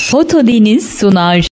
Fotodeniz sunar.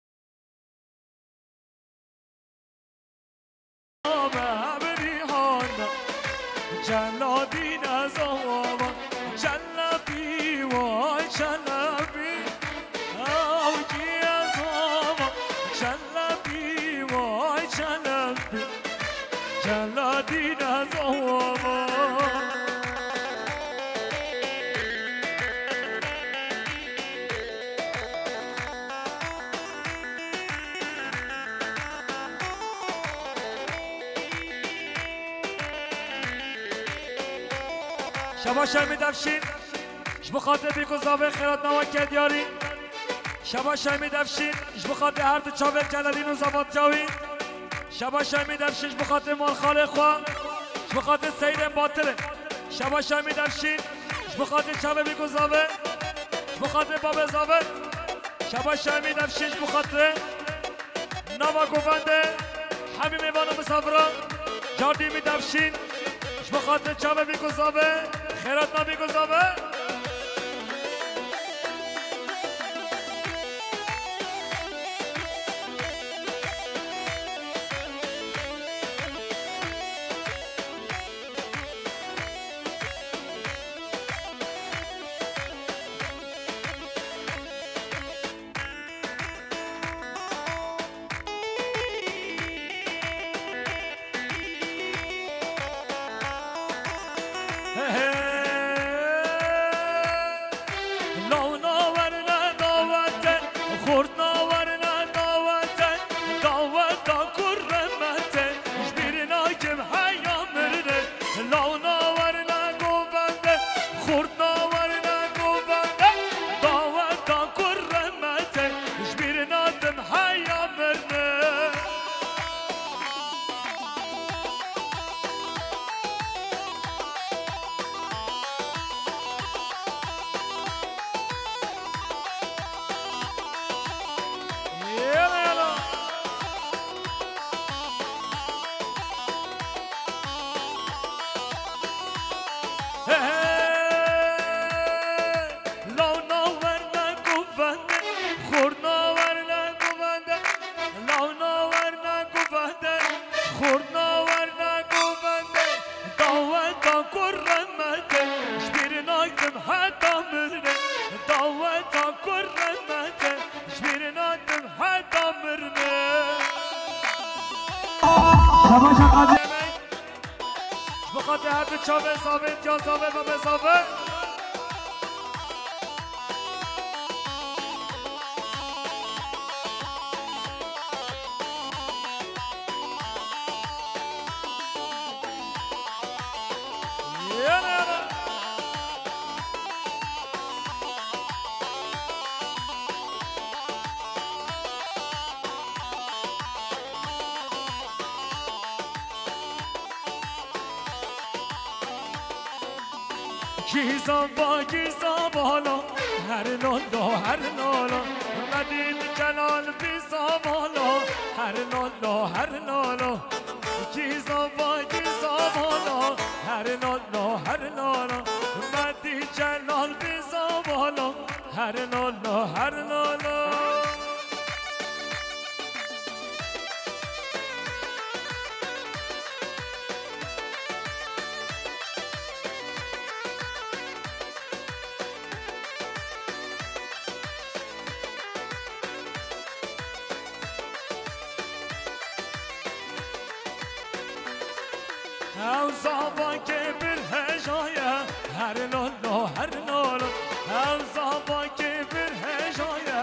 شبا شمی دفشین شبا خاطر بیکو زاوه خیرات نواکه دیاری شبا شمی دفشین شبا خاطر هر دو چاوه جلالین و زباد جاوی شبا شمی دفشین شبا خاطر مال خاله خواه شبا خاطر سیدن باطله شبا شمی دفشین شبا خاطر چاوه بیکو زاوه شبا خاطر باب زاوه شبا شمی دفشین شبا خاطر نوا گوونده همین میوانو مسافران جاردی می دفشین شبا خاطر چاوه بیکو زاوه خیرات نبی گذابه گیزا با گیزا بالا هر لالا هر لالا مدید جلال بیزا بالا هر لالا هر لالا گیزا با گیزا بالا هر لالا هر لالا مدید جلال بیزا بالا هر لالا هر لالا او زابا که بر هجایه هر لالا هر لالا او زابا که بر هجایه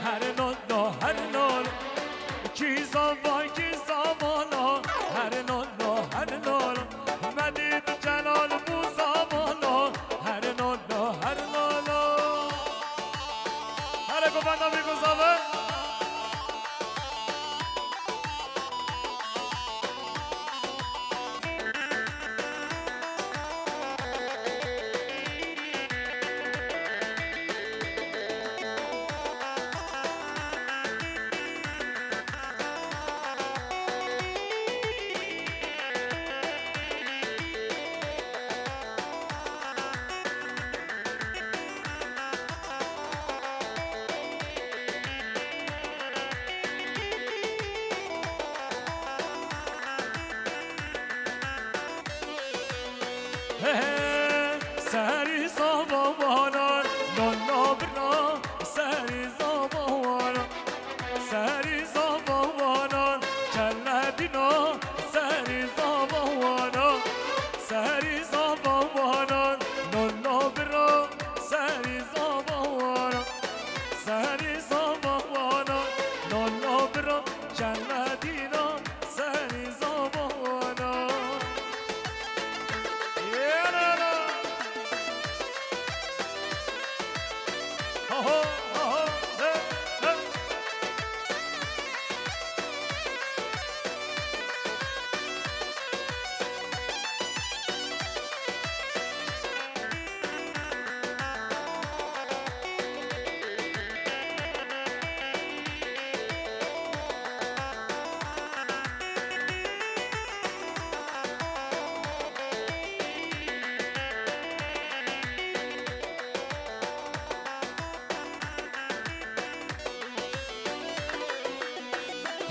هر لالا هر لالا کی زابا کی زابالا هر لالا هر لالا مدید جلال بو زابالا هر لالا هر لالا هر گوبنده بگو زابه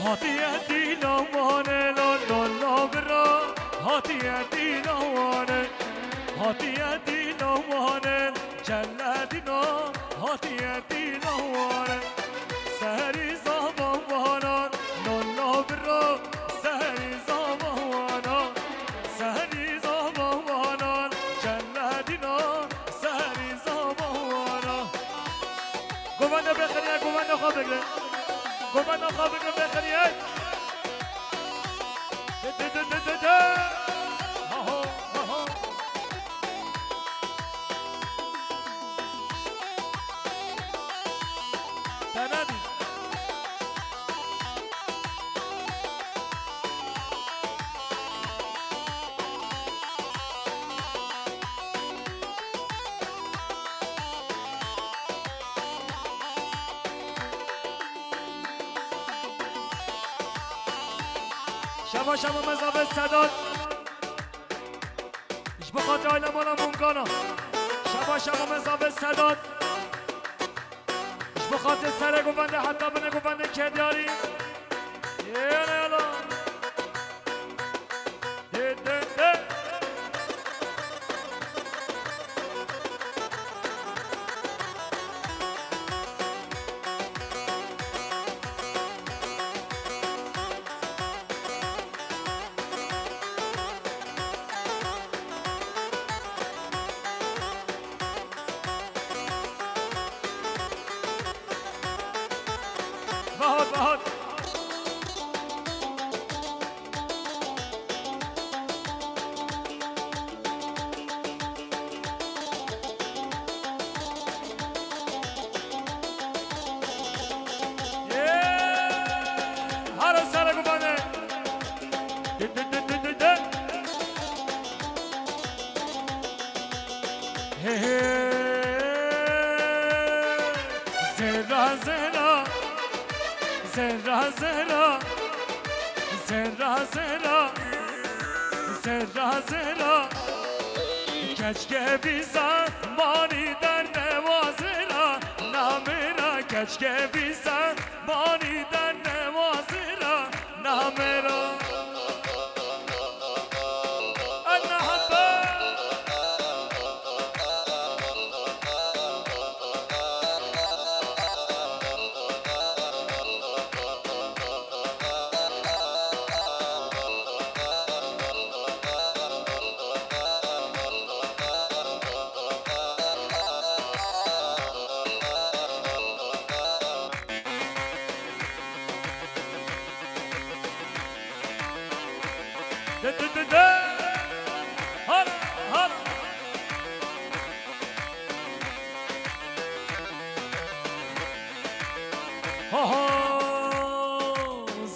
هاتي دينا وانا لا لا لا برا هاتي دينا وانا هاتي دينا وانا جلدنا هاتي دينا وانا سهري زابا وانا لا لا برا سهري زابا وانا سهري زابا وانا جلدنا سهري زابا وانا قوانا بخير قوانا خابقنا قوانا خابقنا بخير شبا شبا مذهب السداد اش بخاطر آیل مالا مونگانا شبا شبا مذهب السداد اش بخاطر سر گوونده حتی بنه گوونده کدیاری یالا یالا ده ده ده بهاد بهاد هر سر گوانه زرا زرا زرا زرا زرا زرا زرا زرا کچکه بیزن مانی در نوازرا نامرا کچکه بیزن مانی در نوازرا نامرا هلا هلا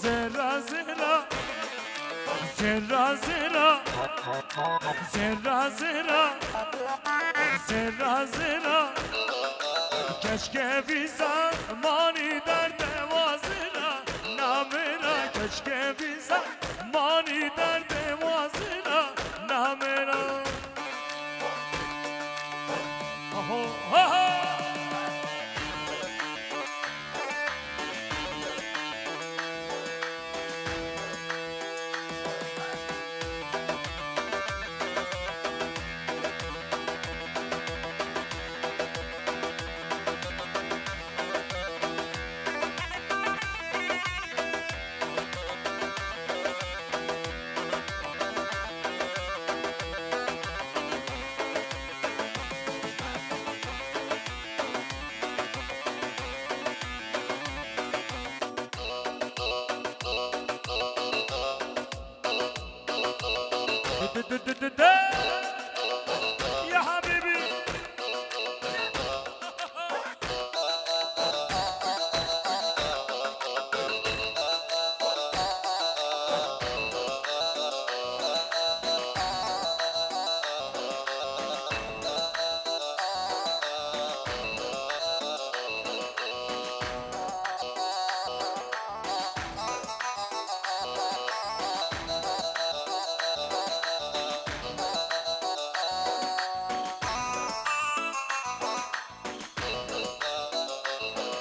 زرا زرا زرا زرا زرا زرا زرا زرا کشکه بیزن مانی در دوازرا نامرا کشکه بیزن مانی در دوازرا نامرا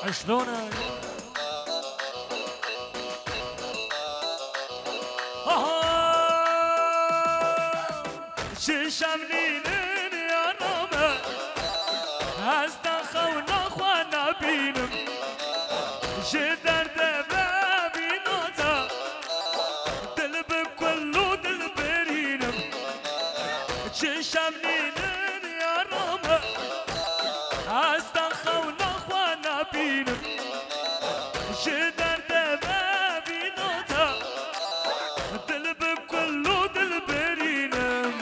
شلونه ششم نینن یارمه از دخونا خوانا بینم جه درد ببیناتا دل بکلو دل برینم ششم نینن یارمه از دخونا خوانا بینم جه درد ببیناتا دل بکلو دل برینم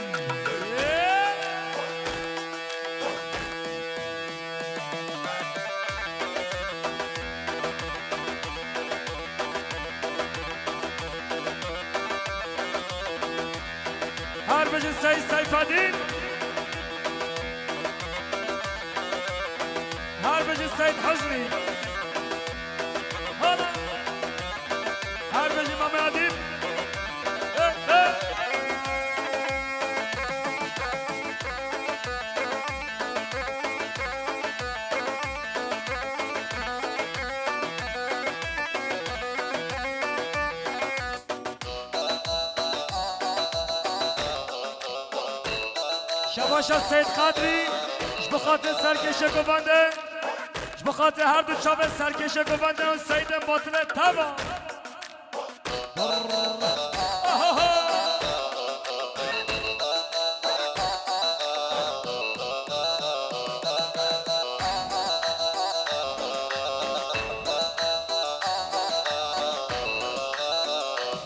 هر بجن سید سیفالدین هر بجن سید حزنی هلا هر بجن مامی عدیب شباشا سید قدری بخاطر سرکش گوونده بخاطر هر دو چاپ سرکش گوونده و سید باطل تبا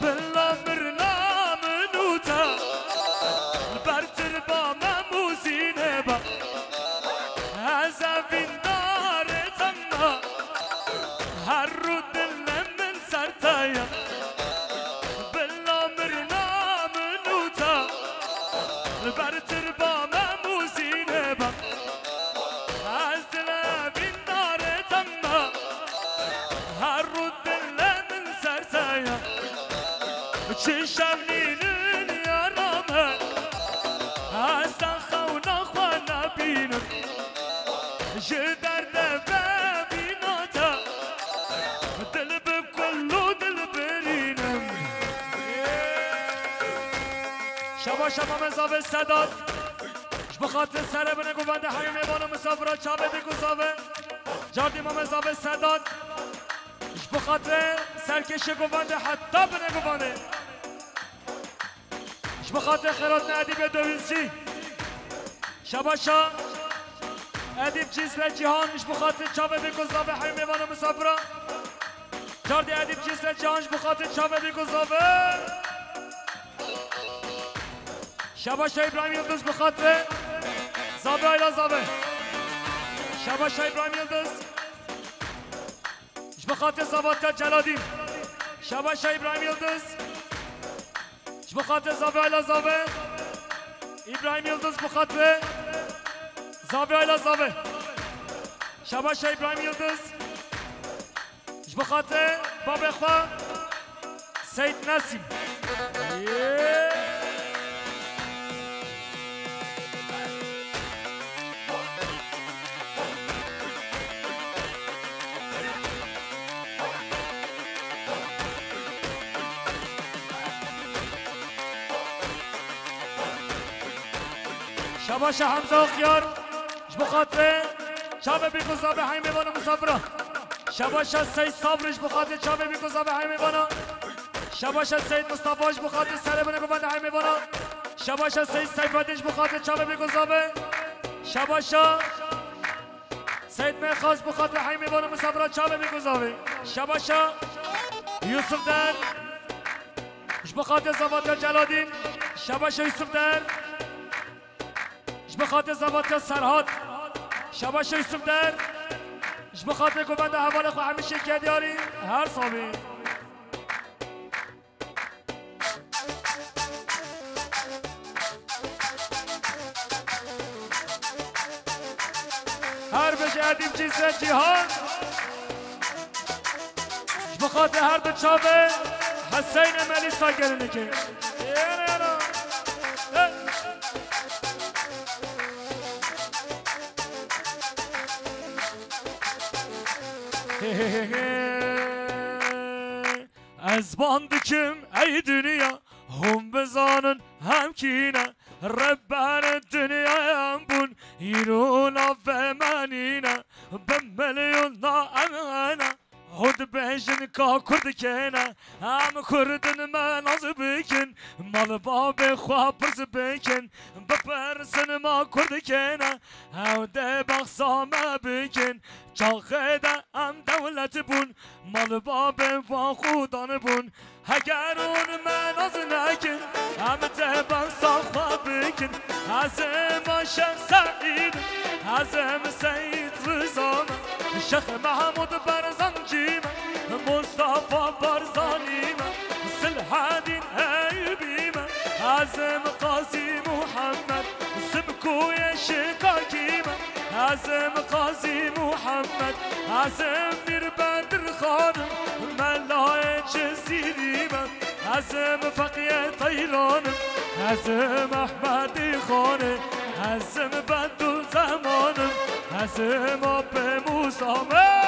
بلا مرنا منوتا برتر با مموزینه با هزوین داره تما هر رو دل من سرتایا بلا مرنا منوتا برتر با مموزینه با هزوین داره تما هر رو دل من سرتایا چشم نینن یارمه هستن خونا خوانا بینم جه درد ببیناتا دل بکلو دل برینم شبا شبا مزاوه صداد بخاطر سر بنه گوونده همین میوان مسافرها چابه بگذاوه جاردی ما مزاوه صداد بخاطر سرکش گوونده حتی بنه گوونده بخاطر خیرات ادیب دویزچی شباشا ادیب جیسل جهانش بخاطر چاوه بگذاوه همین میوان مسافرها جاردی ادیب جیسل جهانش بخاطر چاوه بگذاوه شباشا ابراهیم یلدز بخاطر زاوه ایلا زاوه شباشا ابراهیم یلدز بخاطر زاوات جلادین شباشا ابراهیم یلدز بخاطر زاوه ایلا زاوه ابراهیم یلدز بخاطر زاوه ایلا زاوه شباشا ابراهیم یلدز بخاطر باب خواه سید نسیم شباشا حمزه و خیار بخاطر چابه بیگذابه همین میوان مسافرها شباشا سید صابرش بخاطر چابه بیگذابه همین میوانا شباشا سید مصطفاش بخاطر سر بنه گوونده همین میوانا شباشا سید سیفالدینش بخاطر چابه بیگذابه شباشا سید میخواست بخاطر همین میوان مسافرها چابه بیگذابه شباشا یوسف در بخاطر زوات جلادین شباشا یوسف در بخاطر زوات سرحاد شباشا یوسف در بخاطر گوونده حوال خو همیشه کدیاری هر صابی هر بشه ادیب جیسر جیهان بخاطر هر دو چاوه حسین ملی ساگرینه که از باندکم ای دنیا هم بزانن هم کینه ربان الدنيا ينبون يرونا فمانينا بمليون نا أمانا هود بيجن كا كرد كينا هم كردن ما نزبكن مال باب خواه برز بكن بپرسن ما كرد كينا هود بخصا ما بكن چاخده هم دولت بون مال باب و خودان بون اگر اون من از نکن هم تبان صاحب بکن هزم شخ سعید هزم سید رزان شخ محمود برزنجیم مصطفى برزانیم سلحادین ایبیم هزم قاضی محمد سبکوی شکاکیم هزم قاضی محمد هزم میر بدر خانم ملای جزیریم هزم فقیه طیرانم هزم احمدی خانه هزم بدو زمانم هزم آب موسامه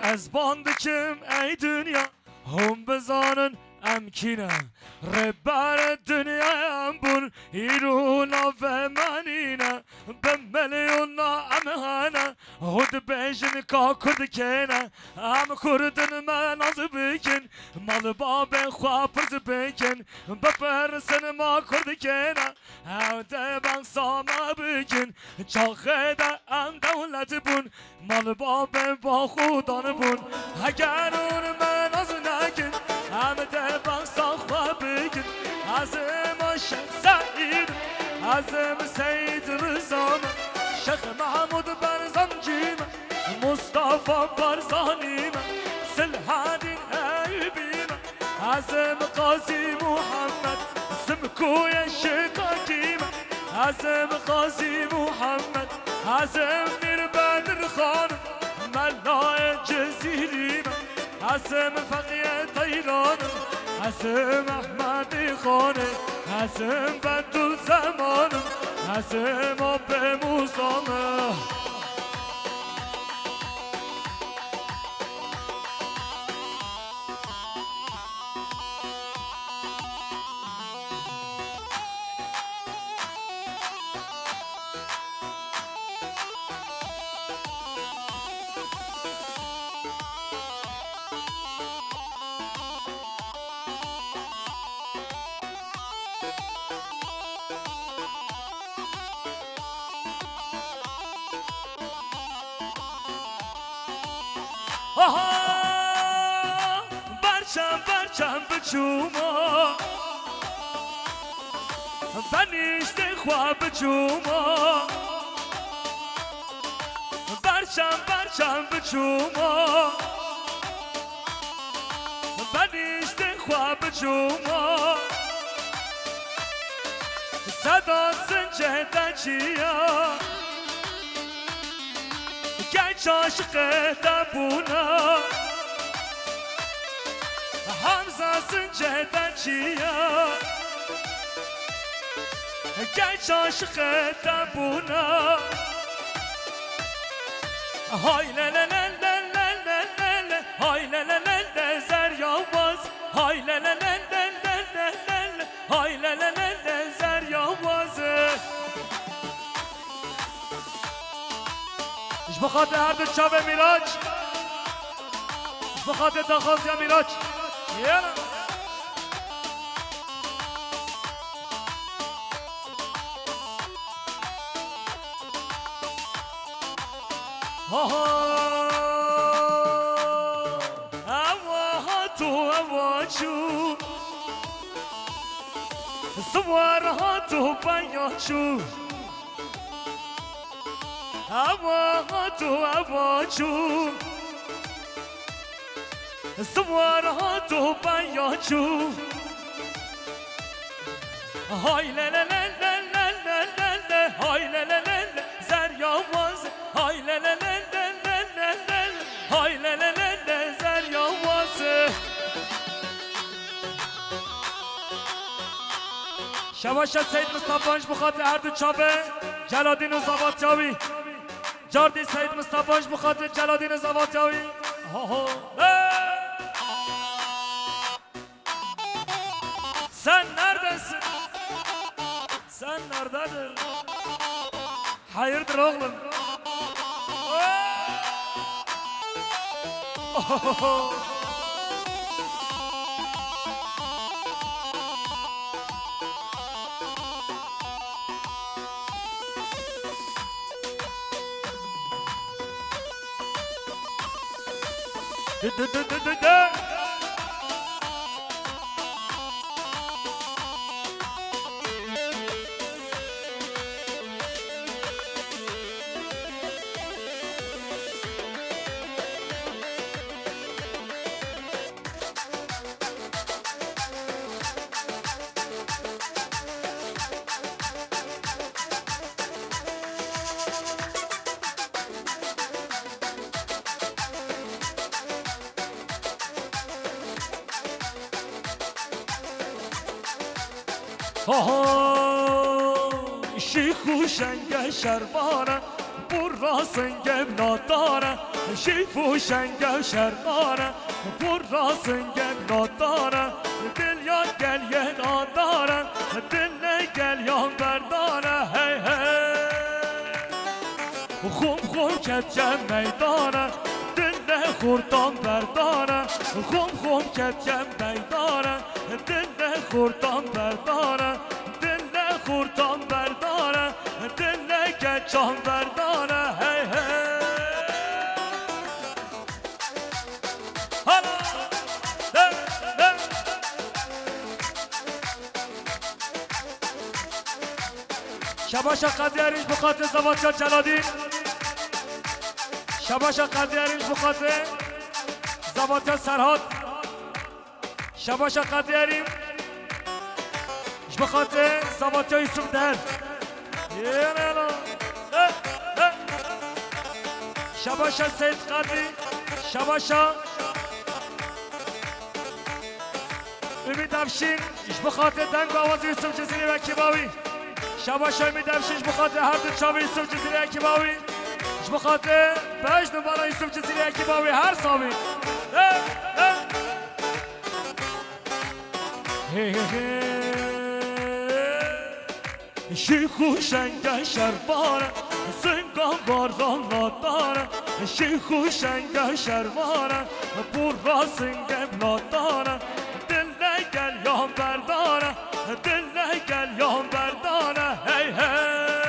از باندکم ای دنیا هم بزانن امکینه ربان دنیا بون ایرونا و منینه به میلیونا امهانه هود بیجن کا کرد کنه هم کردن من از بکن مال باب خواه پرز بکن بپرسن ما کرد کنه هود بان ساما بکن چاخه ده ام دولت بون مال باب با خودان بون اگر اون من از نکن هم ده بان ساخوا بکن هزم شخ سعید هزم سید رزان شخ محمود برزنجیم مصطفى برزانیم سلحادین ایبیم هزم قاضی محمد سمکوی شکاکیم هزم قاضی محمد هزم میر بدر خانم ملای جزیریم هزم فقیه طیرانم هزم احمدی خانه هزم بدو زمانم هزم آب موسامه آها برچم بچوما بنیشت خواه بچوما برچم بچوما بنیشت خواه بچوما صدا سنجه دچیا گیچ عاشق دبونا همزه سنجه دچیا گیچ عاشق دبونا های للللللللل های للللل زریاواز های لللللللل های للللل زریاوازه اش بخاطر هر دو چاوه میراج اش بخاطر داخاز یا میراج یالا چو سوار ها تو بیا چو هوا چو سوار ها تو بیا چو های لللللللل شباشا سید مصطفیش بخاطر هر دو چابه جلالدین و زواتیاوی جاردی سید مصطفیش بخاطر جلالدین و زواتیاوی sen neredesin? Sen nerededir? Hayırdır oğlum? شیخو شنگ شربانه براسن گم ناداره شیخو شنگ شربانه براسن گم ناداره دل یا گل یه ناداره دل گل یا برداره هی هی خون خون کتیم میدانه دل خوردان برداره خون خون کتیم میدانه دل خوردان برداره خورتان برداره دل گچان برداره هی هی حالا شباشا قدیریش بخاطر زواتیار جلالدین شباشا قدیریش بخاطر زواتیار سرحاد شباشا قدیریم بخاطر زواتیار یوسف در شباشا سید قدری شباشا امید افشین بخاطر دنگ آواز یوسف جزیری و کیباوی شباشا امید افشین بخاطر هر دو چاوی یوسف جزیری و کیباوی بخاطر 5 نمره یوسف جزیری و کیباوی هر ساوی شیخو شنگ شربانه سنگان باران ناداره شیخو شنگ شربانه برا سنگم ناداره دل نگل یام برداره دل نگل یام برداره هی هی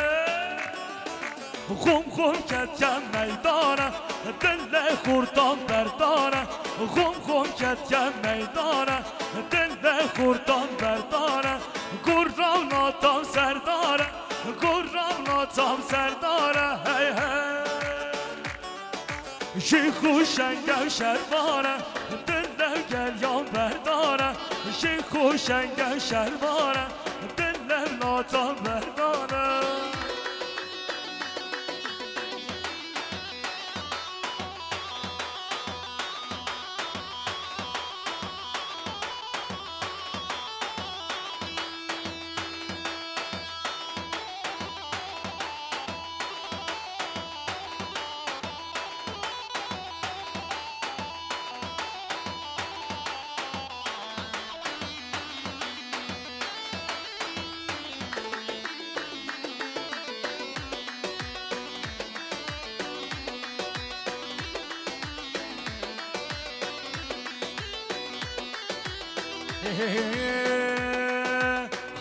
خون خون کتیم میدانه دل خوردان برداره خون خون کتیم میدانه دل خوردان برداره گرام ناتام سرداره گرام ناتام سرداره هی هی شیخو شنگ شربانه دل گلیان برداره شیخو شنگ شربانه دل ناتام برداره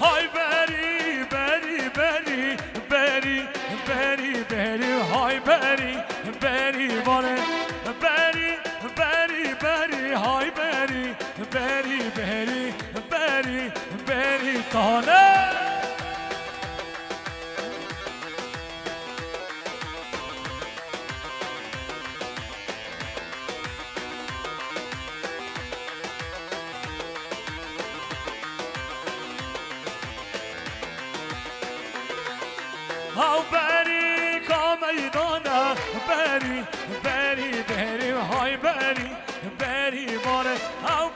های بری بری بری بری بری بری های بری بری باره بری بری بری های بری بری بری بری بری تانه بری کا میدانه بری بری بری های بری بری باره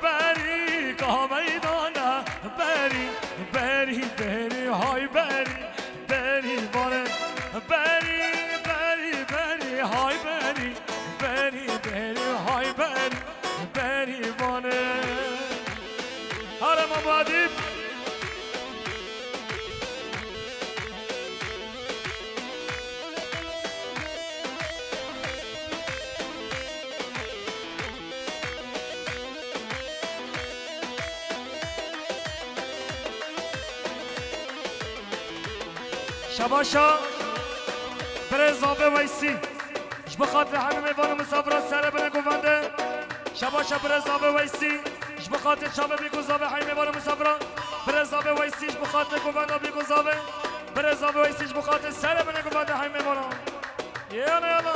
بری کا میدانه بری بری بری بری بری بانه بری بری بری های بری بری بری های بری بری بانه هرم آبادی شباشا برزابه ویسی اش بخاطر همه میوان مسافرات سر بره گفنده شباشا برزابه ویسی اش بخاطر چابه بیگوزابه همه میوان مسافرات برزابه ویسی اش بخاطر گفنده بیگوزابه برزابه ویسی اش بخاطر سر بره گفنده همه میوان یالا یالا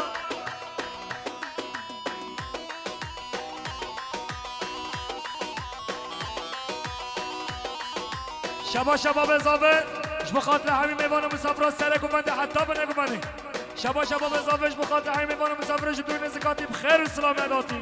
شباشا بابا زابه اش بخاطر همین میوان مسافرات سر گفنده حتی بنه گفنده شبا شبا بزافش بخاطر همین میوان مسافرش بدون زکاتی بخیر و سلامتی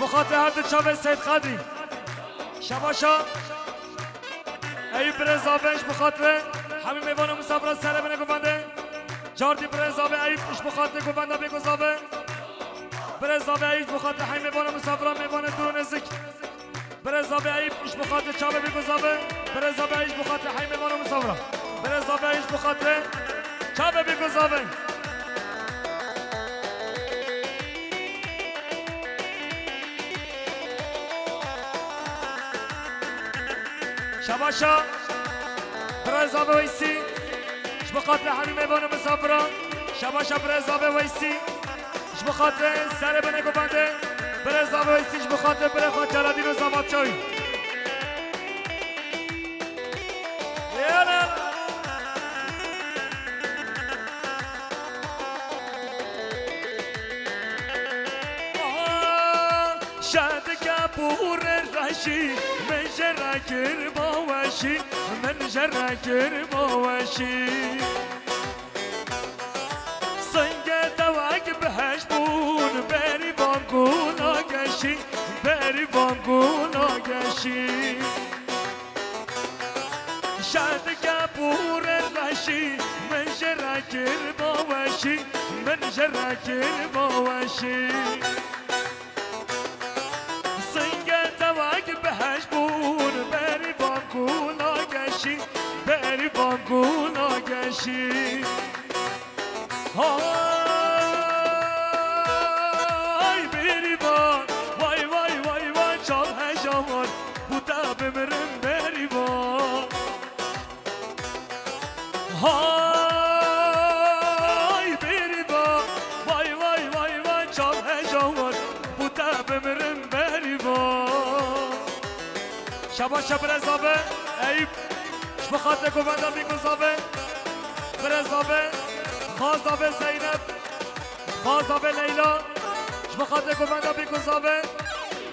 بخاطر هر دو چاوه سید خادی شباشا ای برزابش بخاطر همین میوان مسافرات سر بنه گفنده جاردی برزابه ایف اش بخاطر گفنده بگذابه برزابه ایف بخاطر همین میوان مسافرات میوان دور نزدیک برزابه ایف اش بخاطر چاوه بگذابه برزابه ایف بخاطر همین میوان مسافرات برزابه ایف بخاطر چاوه بگذابه شباشا برزابه ویسی اش بخاطر همین میوان مسافران شباشا برزابه ویسی اش بخاطر سر بنه گفنده برزابه ویسی اش بخاطر بره خان جلالدین و زاماد چاوی شاد کپور رشی من جرکر باوشی من جرکر باوشی سنگ دواک بهش بون بری بانگون آگشی بری بانگون آگشی شاد کپور رشی من جرکر باوشی من جرکر باوشی بری بانگون آگشی های بری بان وای وای وای وای چال هجامان بودا بمرم بری بان های بری بان وای وای وای وای چال هجامان بودا بمرم بری بان شبا شب رزابه ایب بخاطر گفنده بیگذابه برزابه خازابه زینب خازابه لیلا بخاطر گفنده بیگذابه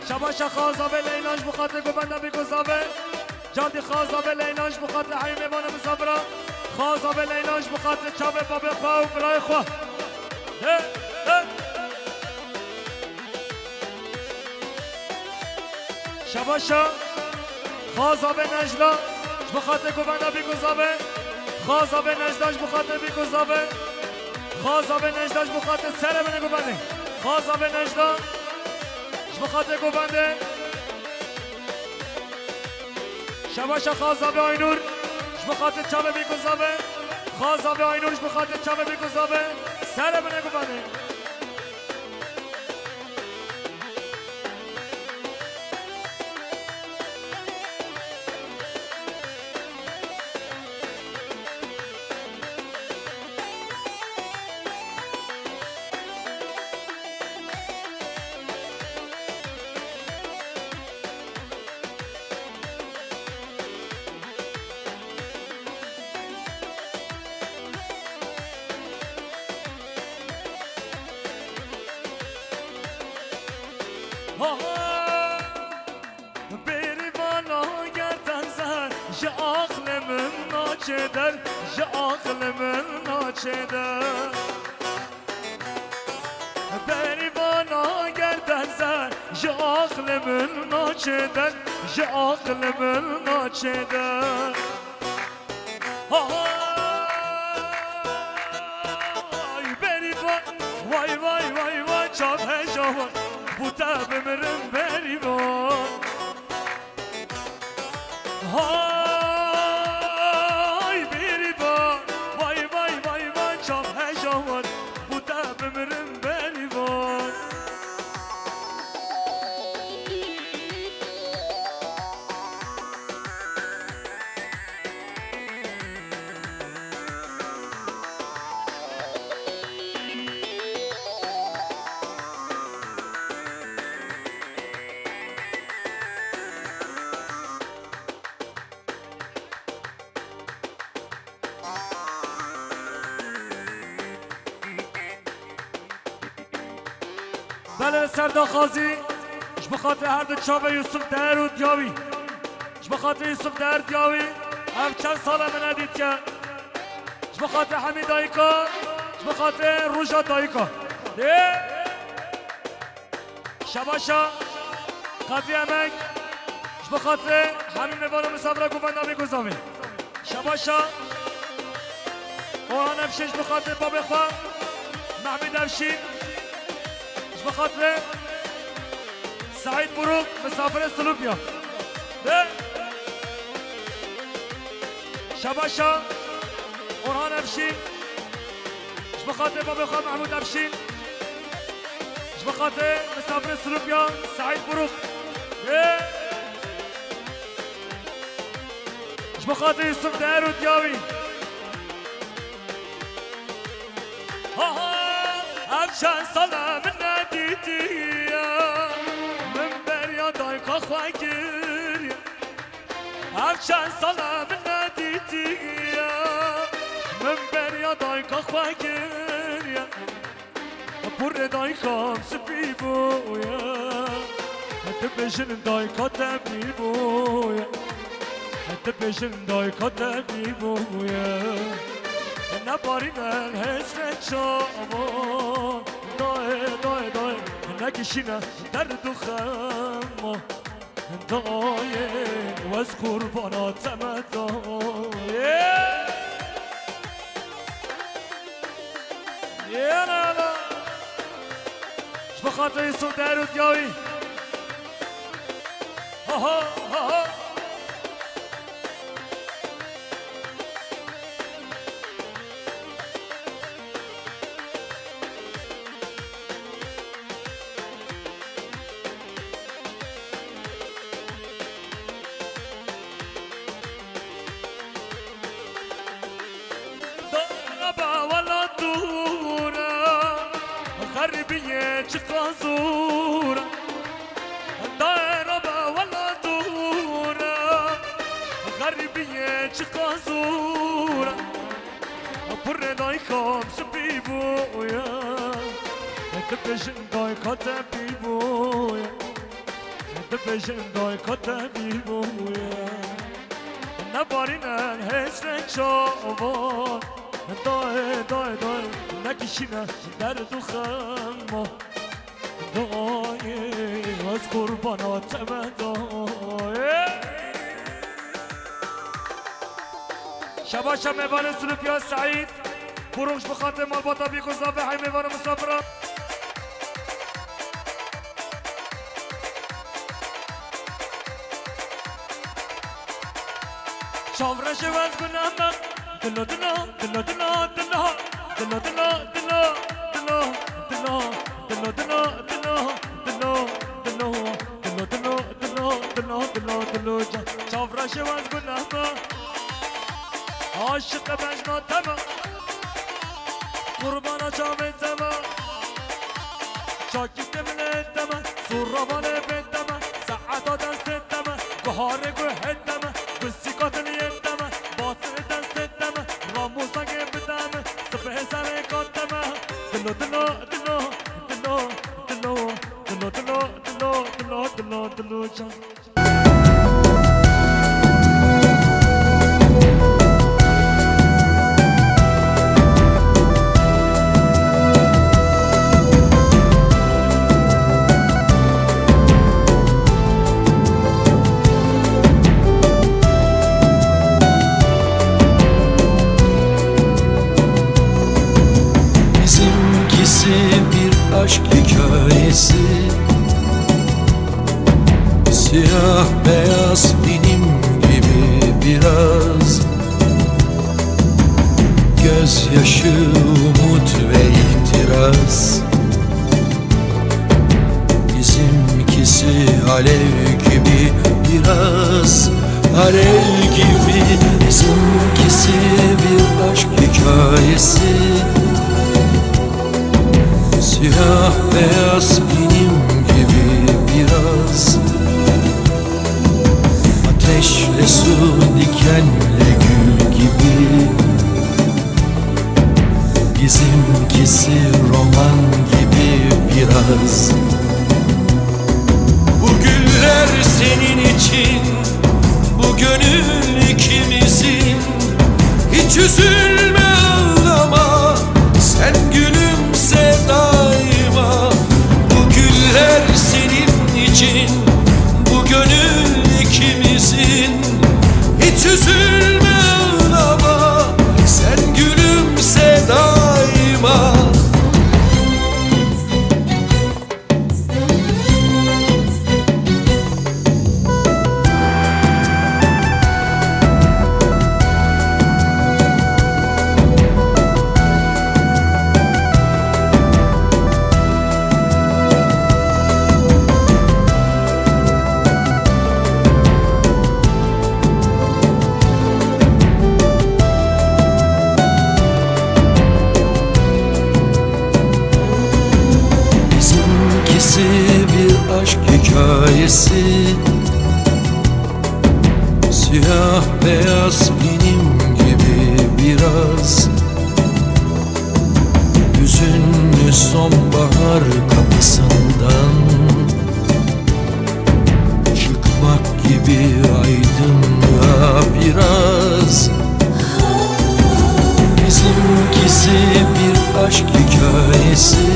شباشا خازابه لیلاش بخاطر گفنده بیگذابه جادی خازابه لیلاش بخاطر همین میوان مسافران خازابه لیلاش بخاطر چابه بابه خواه و برای خواه شباشا خازابه نجلا بخاطر گوبنده بی گذابه خازابه نجلاش بخاطر بی گذابه خازابه نجلاش بخاطر سره بنه گوبنده خازابه نجلا بخاطر گوبنده شباشا خازابه آینور بخاطر چابه بی گذابه خازابه آینورش بخاطر چابه بی گذابه سره بنه گوبنده بریوانا گردن زن جا عقلمون ناچه در جا عقلمون ناچه در بریوانا گردن زن جا عقلمون ناچه در جا عقلمون ناچه در بریوان وای وای وای وای چاب هجوان بوتا بمرم بریوان های بریوان وای وای وای وای چاب هجوان بوتا بمرم بریوان بله سردا خازی اش بخاطر هر دو چاوه یوسف در و دیاوی اش بخاطر یوسف در دیاوی هم چند ساله من ندید که اش بخاطر حمید دایکا اش بخاطر روژا دایکا شباشا قدری امک اش بخاطر همین مبالا مسافره گوبنده بگذاوی شباشا قرآن افشش بخاطر باب خواه محمد افشین بخاطر سعید بروک مسافر سلوبیا شباشا قرآن افشین بخاطر بابا خواه محمود افشین بخاطر مسافر سلوبیا سعید بروک بخاطر یوسف دهر و دیاوی هم چند ساله من ندیدیم من بریا دایکا خواه گریم هم چند ساله من ندیدیم من بریا دایکا خواه گریم پر دایکام سپی بویم هده بجن دایکا تبی بویم هده بجن دایکا تبی بویم نبارین الهزر چاوان دای دای دای نکشینه درد و خما دای و از قرباناتم دای یه نالا بخاطر یوسف در و دیاوی ها ها ها غربية قازورة دايرة ولا دورة غربية قازورة بر دايكم سبيبويا دبجن دايكا تبيبويا دبجن دايكا تبيبويا نبارين الهسر شاوان دای دای دای نکشینه درد و خما دای از قرباناتم دای شباشا ميوان سلوب يا سعيد بروش بخاطر مالبطة بيكو زافي حي ميوان مسافرة شاورا شواز قناما دلو دلو دلو دلو دلو دلو دلو دلو دلو دلو دلو دلو دلو دلو دلو دلو دلو دلو شاورا شواز قناما عاشق مجنون تمام قربانا جامع تمام شاكيت من التمام سرابان بالتمام ساعات دست التمام بهار قهد تمام بسيقات اليتمام باطل دست التمام راموسا قبتمام سبه سرقات تمام دلو دلو دلو دلو دلو دلو دلو دلو دلو دلو دلو Bir aşk hikayesi, siyah beyaz benim gibi biraz, gözyaşı, umut ve ihtiras. Bizimkisi alev gibi biraz, alev gibi. Bizimkisi bir aşk hikayesi, siyah beyaz benim gibi biraz, ateşle su, dikenle gül gibi. Bizimkisi roman gibi biraz. Bu güller senin için, bu gönül ikimizin. Hiç üzülme, ağlama, sen gülümse daima. Bu güller senin için, bu gönül ikimizin. Hiç üzülme, ağlama, sen gülümse daima. Bir aşk hikayesi, siyah beyaz benim gibi biraz, hüzünlü sonbahar kapısından çıkmak gibi aydınlığa biraz. Bizimkisi bir aşk hikayesi,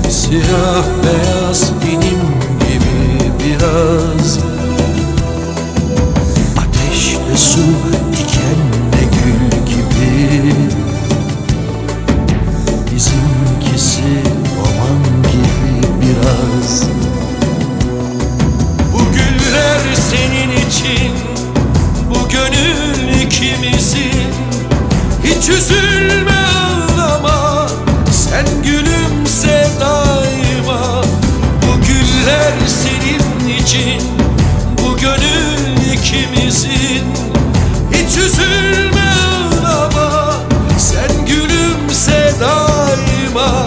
siyah beyaz benim gibi biraz, ateşle su, dikenle gül gibi. Bizimkisi roman gibi biraz. Bu güller senin için, bu gönül ikimizin. Hiç üzülme, ağlama, sen gülümse daima. Bu güller senin için, bu gönül ikimizin. Hiç üzülme, ağlama, sen gülümse daima.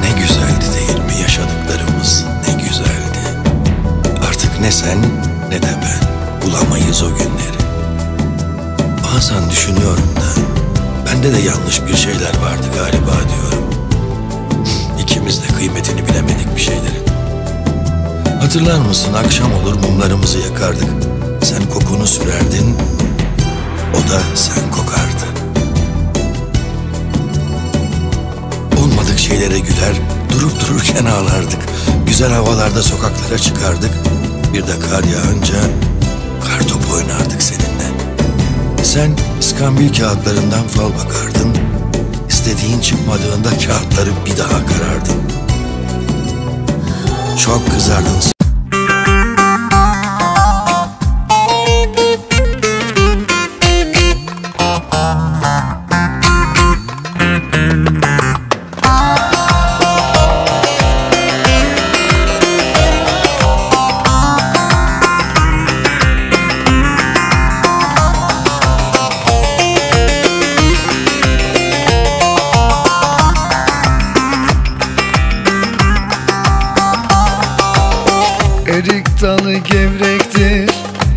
Ne güzeldi değil mi yaşadıklarımız, ne güzeldi. Artık ne sen ne de ben bulamayız o günleri. Bazen düşünüyorum da bende de yanlış bir şeyler vardı galiba diyorum. İkimiz de kıymetini bilemedik bir şeylerin. Hatırlar mısın, akşam olur mumlarımızı yakardık. Sen kokunu sürerdin, o da sen kokardı. Olmadık şeylere gülüp güler, durup dururken ağlardık. Güzel havalarda sokaklara çıkardık. Bir de kar yağınca kar topu oynardık seninle. Sen iskambil kağıtlarından fal bakardın. İstediğin çıkmadığında kağıtları bir daha karardın. Çok kızardın. Erik dalı gevrektir,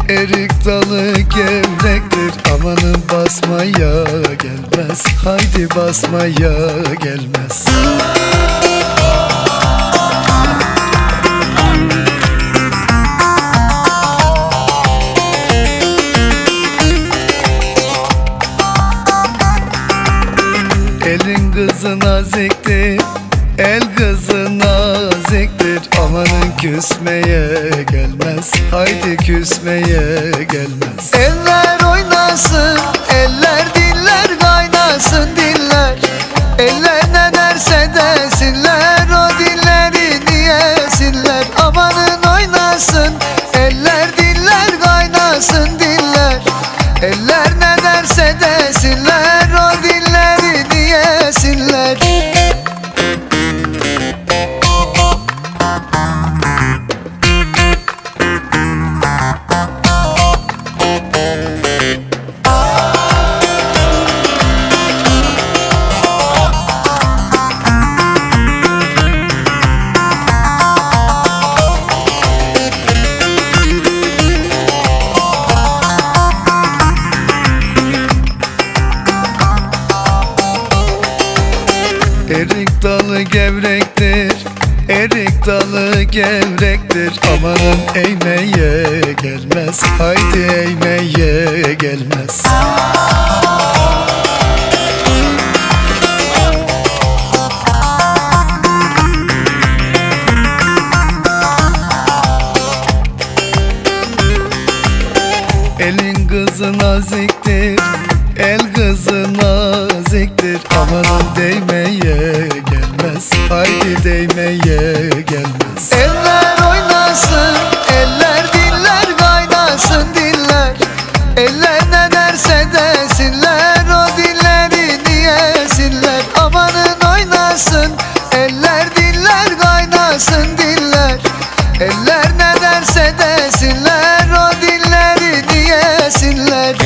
erik dalı gevrektir. Amanın basmaya gelmez, haydi basmaya gelmez. Elin kızı naziktir, el kızı naziktir. Amanın küsmeye gelmez, haydi küsmeye gelmez. Eller oynasın, eller diller kaynasın diller. Eller ne derse desinler, o dilleri diyesinler. Amanın oynasın, eller diller kaynasın diller. Eller ne derse desinler, o dilleri diyesinler. Erik dalı gevrektir, erik dalı gevrektir. Amanın eğmeye gelmez, haydi eğmeye gelmez. Elin kızı naziktir, el kızı naziktir. Amanın değmeye gelmez, haydi değmeye gelmez. Eller oynasın, eller diller kaynasın diller. Eller ne derse desinler, o dilleri diyesinler. Amanın oynasın, eller diller kaynasın diller. Eller ne derse desinler, o dilleri diyesinler.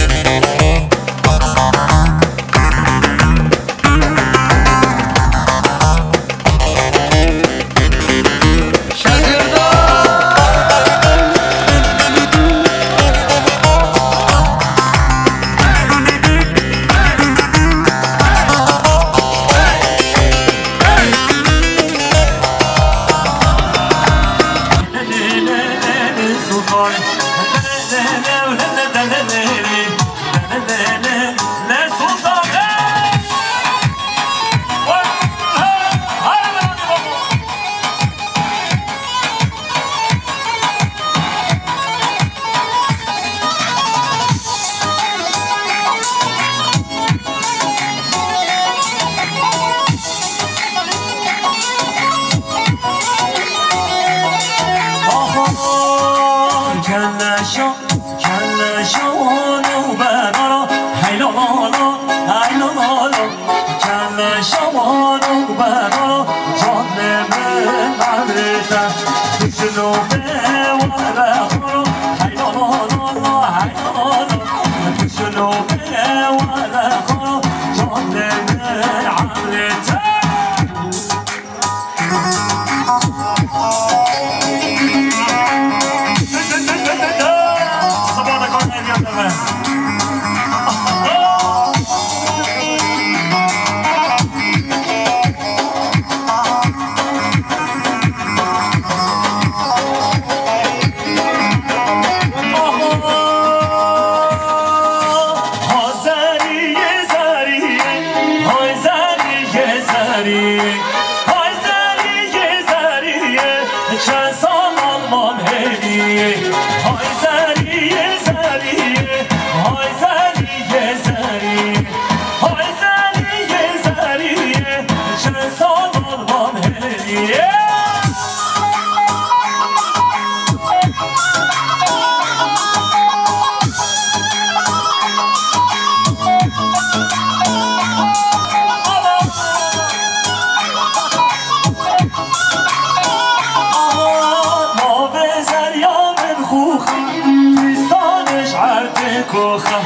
خوخه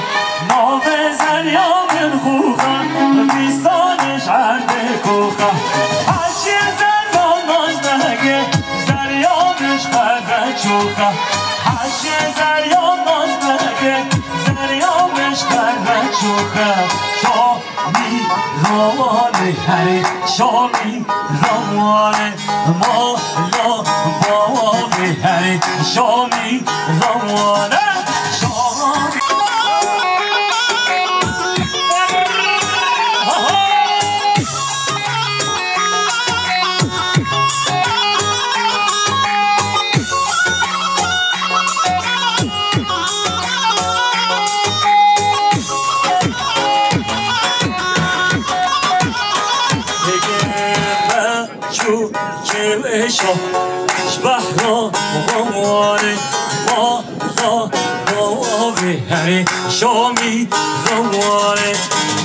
ما به زریان خوخه بیستانش عرده کوخه هرچی زندان نازنگه زریانش قدر چوخه هرچی زریان نازنگه زریانش قدر چوخه شامی روانه هری شامی روانه مالا بابی هری شامی روانه شامی شبهرا روانه ما هری شامی روانه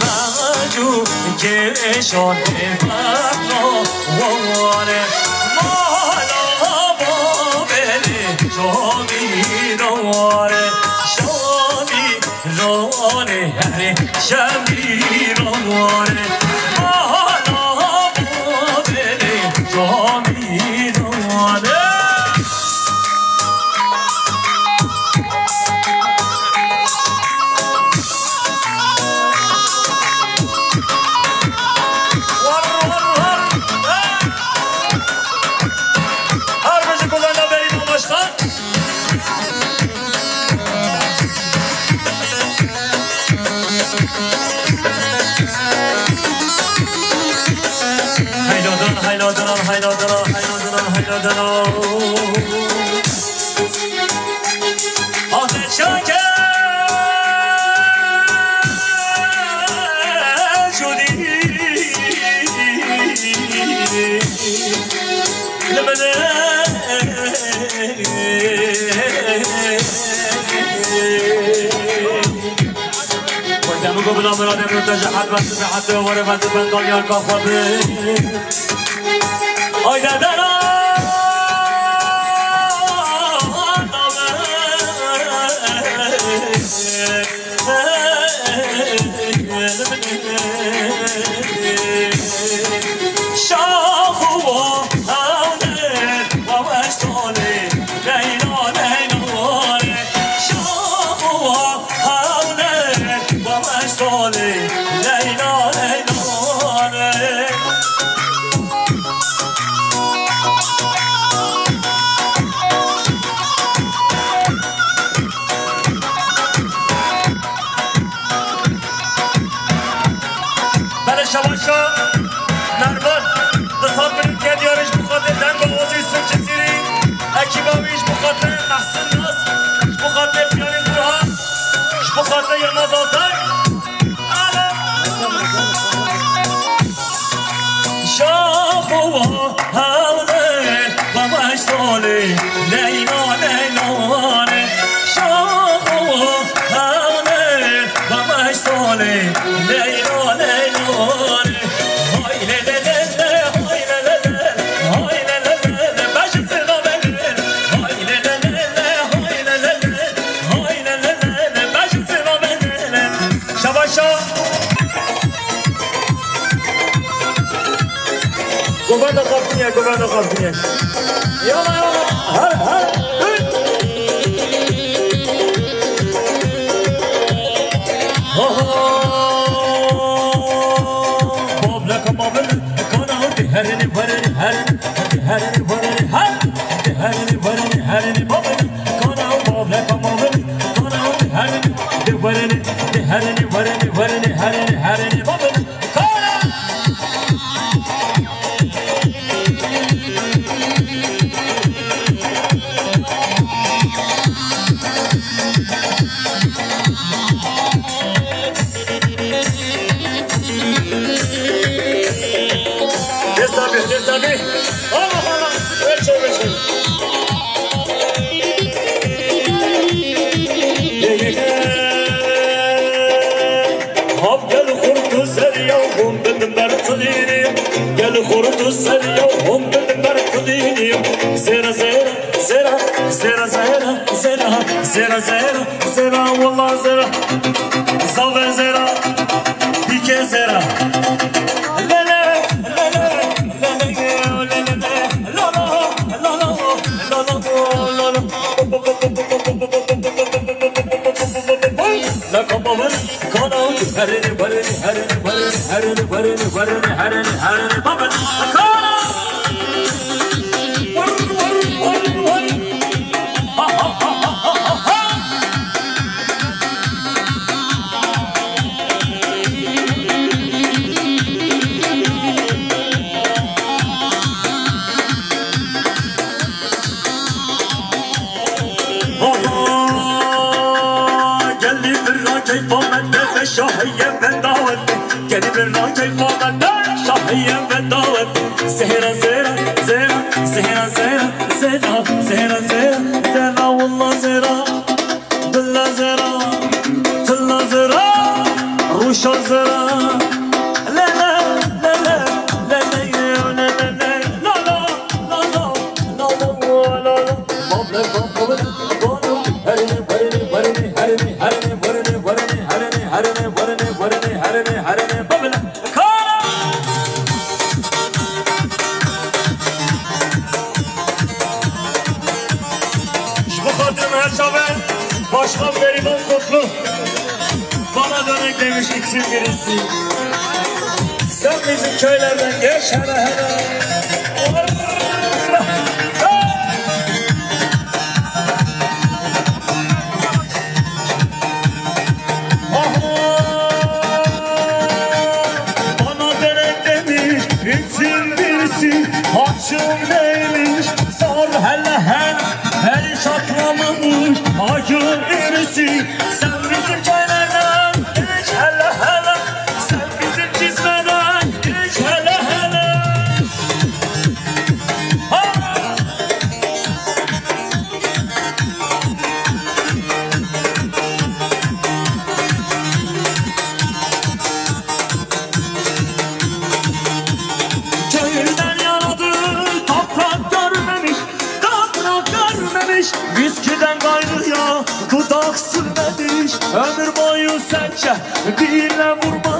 مجو کشان بهرا روانه مالا بابله شامی روانه شامی روانه هری شامی روانه مالا بابله شامی روانه قبل مراد مرتجحت بس حتى ورفت بنقل يركب خبر ايدا دنا شاخو هاونه ووشتوني ليلا ليلا شاخو هاونه ووشتوني ليلا ليلا شواشا نربان تصاب من كديارش بخاطر دنگ آوازی سوچ سیری اکیباویش بخاطر محسن ناس بخاطر پیانیز برها بخاطر یلماز آتای شاخوا هاونه باباش ساله لیلا لیلانه شاخوا هاونه باباش ساله لیلا لیلانه Governo Cortinha. Yalla yalla. Har. Bobla kamabel kana hote harini varani harini bobla kana bobla kamabel kana hote harini varani bobla Sabe? Allah. Veço. Hop gel kurtu seriya hum dedim bertini. Gel kurtu seriya hum dedim bertini. Zera wallah zera. gezera La kapalı kanal hereni baba kanal شاهية بداوت قلب الراجل فوقت شاهية بداوت سهرة زيرة زيرة سهرة زيرة زيرة سهرة زيرة زيرة والله زيرة بالله زيرة تلا زيرة روشة زيرة لا لا لا لا لا لا لا لا لا لا لا لا Başkan Beriman Kutlu bana dönek demiş için birisi. Sen bizim köylerden geç hele hele. Bana dönek demiş için birisi. Haçım neymiş sor hele hele. Her iş atlamamış acı irisi. Sen bizim köylerden geç hele hele. Sen bizim çizmeden geç hele hele. Köyünden yanadı toprak görmemiş. Viskiden gayrı ya dudak sürmemiş. Ömür boyu sence birine vurma.